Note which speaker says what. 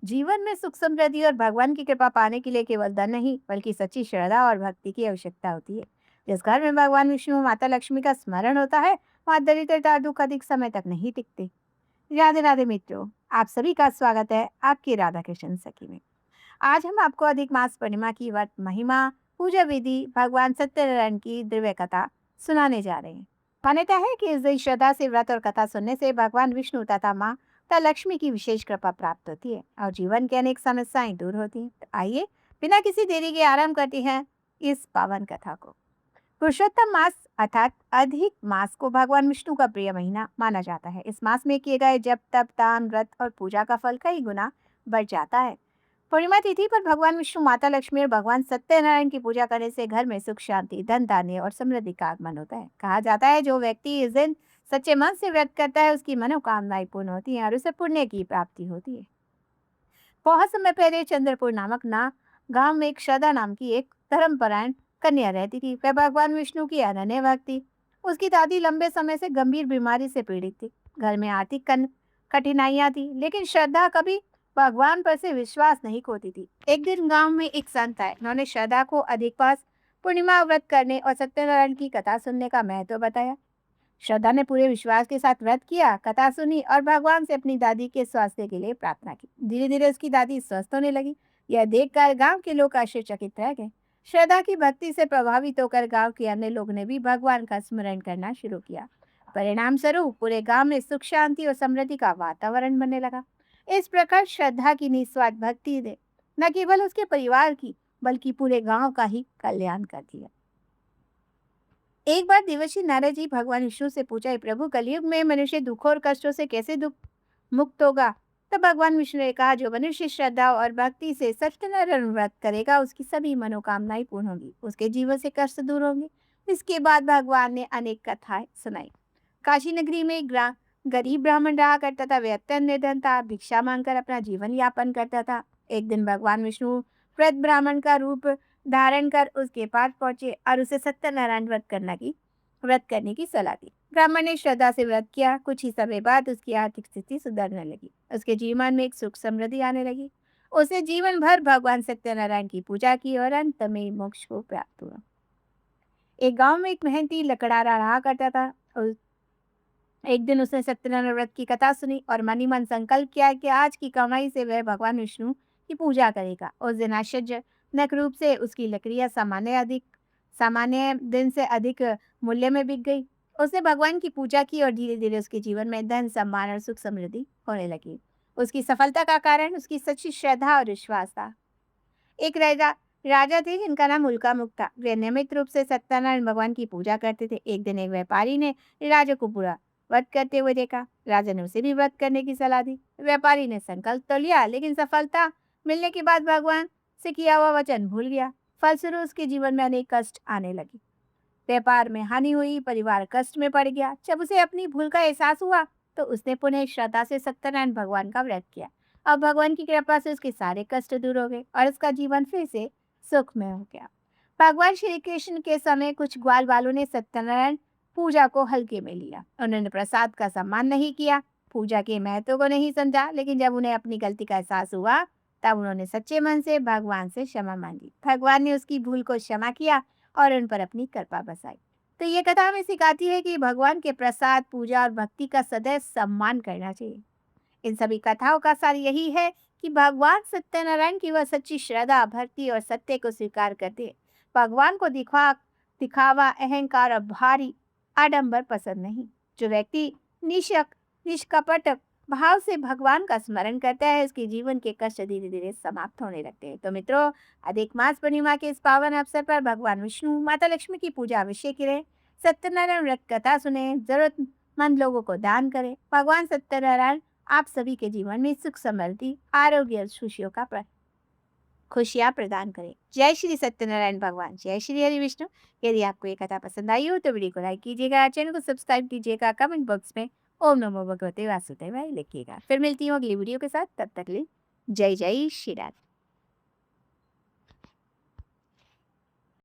Speaker 1: जीवन में सुख समृद्धि और भगवान की कृपा पाने के लिए केवल धन नहीं बल्कि सच्ची श्रद्धा और भक्ति की आवश्यकता होती है। जिस घर में भगवान विष्णु और माता लक्ष्मी का स्मरण होता है, वहाँ दरिद्रता और दुख अधिक समय तक नहीं टिकते। राधे राधे मित्रों, आप सभी का स्वागत है आपकी राधा कृष्ण सखी में। आज हम आपको अधिक मास पूर्णिमा की व्रत महिमा, पूजा विधि, भगवान सत्यनारायण की दिव्य कथा सुनाने जा रहे हैं। मान्यता है कि इस दिन श्रद्धा से व्रत और कथा सुनने से भगवान विष्णु तथा माता लक्ष्मी की विशेष कृपा प्राप्त होती है और जीवन की अनेक समस्याएं दूर होती हैं। तो आइए बिना किसी देरी के आरंभ करते हैं इस पावन कथा को। पुरुषोत्तम मास अर्थात अधिक मास को भगवान विष्णु का प्रिय महीना माना जाता है। इस मास में किए गए जप तप दान व्रत और पूजा का फल कई गुना बढ़ जाता है। पूर्णिमा तिथि पर भगवान विष्णु, माता लक्ष्मी और भगवान सत्यनारायण की पूजा करने से घर में सुख शांति, धन धान्य और समृद्धि का आगमन होता है। कहा जाता है जो व्यक्ति इस दिन सच्चे मन से व्रत करता है उसकी मनोकामनाएं पूर्ण होती हैं और उसे पुण्य की प्राप्ति होती है। बहुत समय पहले चंद्रपुर नामक ना गांव में एक श्रद्धा नाम की एक धर्मपरायण कन्या रहती थी। वह भगवान विष्णु की अनन्य भक्त थी। उसकी दादी लंबे समय से गंभीर बीमारी से पीड़ित थी। घर में आर्थिक कठिनाइयां थी, लेकिन श्रद्धा कभी भगवान पर से विश्वास नहीं खोती थी। एक दिन गांव में एक संत आए। उन्होंने श्रद्धा को अधिक पास पूर्णिमा व्रत करने और सत्यनारायण की कथा सुनने का महत्व बताया। श्रद्धा ने पूरे विश्वास के साथ व्रत किया, कथा सुनी और भगवान से अपनी दादी के स्वास्थ्य के लिए प्रार्थना की। धीरे धीरे उसकी दादी स्वस्थ होने लगी। यह देखकर गांव के लोग आश्चर्यचकित रह गए। श्रद्धा की भक्ति से प्रभावित होकर गांव के अन्य लोग ने भी भगवान का स्मरण करना शुरू किया। परिणाम स्वरूप पूरे गांव में सुख शांति और समृद्धि का वातावरण बनने लगा। इस प्रकार श्रद्धा की निस्वार्थ भक्ति ने न केवल उसके परिवार की बल्कि पूरे गांव का ही कल्याण कर दिया। एक बार देवर्षि नारद जी भगवान विष्णु से पूछा, "हे प्रभु, कलयुग में मनुष्य दुखों और कष्टों से कैसे दुख मुक्त होगा?" तब भगवान विष्णु ने कहा, जो मनुष्य श्रद्धा और भक्ति से सत्यनारायण व्रत करेगा उसकी सभी मनोकामनाएं पूर्ण होंगी, उसके जीवन से कष्ट दूर होंगे। इसके बाद भगवान ने अनेक कथाएं सुनाई। काशी नगरी में एक गरीब ब्राह्मण रहा करता था। वह अत्यंत निर्धन था, भिक्षा मांगकर अपना जीवन यापन करता था। एक दिन भगवान विष्णु वृद्ध ब्राह्मण का रूप धारण कर उसके पास पहुंचे और उसे सत्यनारायण व्रत करने की सलाह दी। ब्राह्मण ने श्रद्धा से व्रत किया। कुछ ही समय बाद उसकी आर्थिक स्थिति सुधरने लगी। उसके जीवन में एक सुख समृद्धि आने लगी। उसे जीवन भर भगवान सत्यनारायण की पूजा की और अंत में मोक्ष को प्राप्त हुआ। एक गांव में एक मेहनती लकड़हारा रहा करता था। एक दिन उसने सत्यनारायण व्रत की कथा सुनी और मन ही मन संकल्प किया कि आज की कमाई से वह भगवान विष्णु की पूजा करेगा। उस दिन आश्चर्यजनक रूप से उसकी लकड़ियां सामान्य दिन से अधिक मूल्य में बिक गई। उसने भगवान की पूजा की और धीरे धीरे उसके जीवन में धन सम्मान और सुख समृद्धि होने लगी। उसकी सफलता का कारण उसकी सच्ची श्रद्धा और विश्वास था। एक राजा थे जिनका नाम उल्का मुख था। वे नियमित रूप से सत्यनारायण भगवान की पूजा करते थे। एक दिन एक व्यापारी ने राजा को पूरा व्रत करते हुए देखा। राजा ने उसे भी व्रत करने की सलाह दी। व्यापारी ने संकल्प तो लिया, लेकिन सफलता मिलने के बाद भगवान से किया हुआ वचन भूल गया। फलस्वरूप उसके जीवन में अनेक कष्ट आने लगे। व्यापार में हानि हुई, परिवार कष्ट में पड़ गया। जब उसे अपनी भूल का एहसास हुआ तो उसने पुनः श्रद्धा से सत्यनारायण भगवान का व्रत किया। अब भगवान की कृपा से उसके सारे कष्ट दूर हो गए और उसका जीवन फिर से सुखमय हो गया। भगवान श्री कृष्ण के समय कुछ ग्वाल वालों ने सत्यनारायण पूजा को हल्के में लिया। उन्होंने प्रसाद का सम्मान नहीं किया, पूजा के महत्व को नहीं समझा। लेकिन जब उन्हें अपनी गलती का एहसास हुआ तब उन्होंने सच्चे मन से भगवान से क्षमा मांगी। भगवान ने उसकी भूल को क्षमा किया और उन पर अपनी कृपा बरसाई। तो ये कथा हमें सिखाती है कि भगवान के प्रसाद, पूजा और भक्ति का सदैव सम्मान करना चाहिए। इन सभी कथाओं का सार यही है कि भगवान सत्यनारायण की वह सच्ची श्रद्धा, भक्ति और सत्य को स्वीकार करते हैं। भगवान को दिखावा, अहंकार और भारी आडंबर पसंद नहीं। जो व्यक्ति निष्कपट भाव से भगवान का स्मरण करता है, उसके जीवन के कष्ट धीरे धीरे समाप्त होने लगते हैं। तो मित्रों, अधिक मास पूर्णिमा के इस पावन अवसर पर भगवान विष्णु, माता लक्ष्मी की पूजा अवश्य करें। सत्यनारायण व्रत कथा सुने, जरूरतमंद लोगों को दान करें। भगवान सत्यनारायण आप सभी के जीवन में सुख समृद्धि, आरोग्य और खुशियां प्रदान करें। जय श्री सत्यनारायण भगवान, जय श्री हरि विष्णु। यदि आपको ये कथा पसंद आई हो तो वीडियो को लाइक कीजिएगा, चैनल को सब्सक्राइब कीजिएगा, कमेंट बॉक्स में ओम नमो भगवते वासुदेवाय लिखिएगा। फिर मिलती हूँ अगली वीडियो के साथ। तब तक लिए जय जय श्री राधे।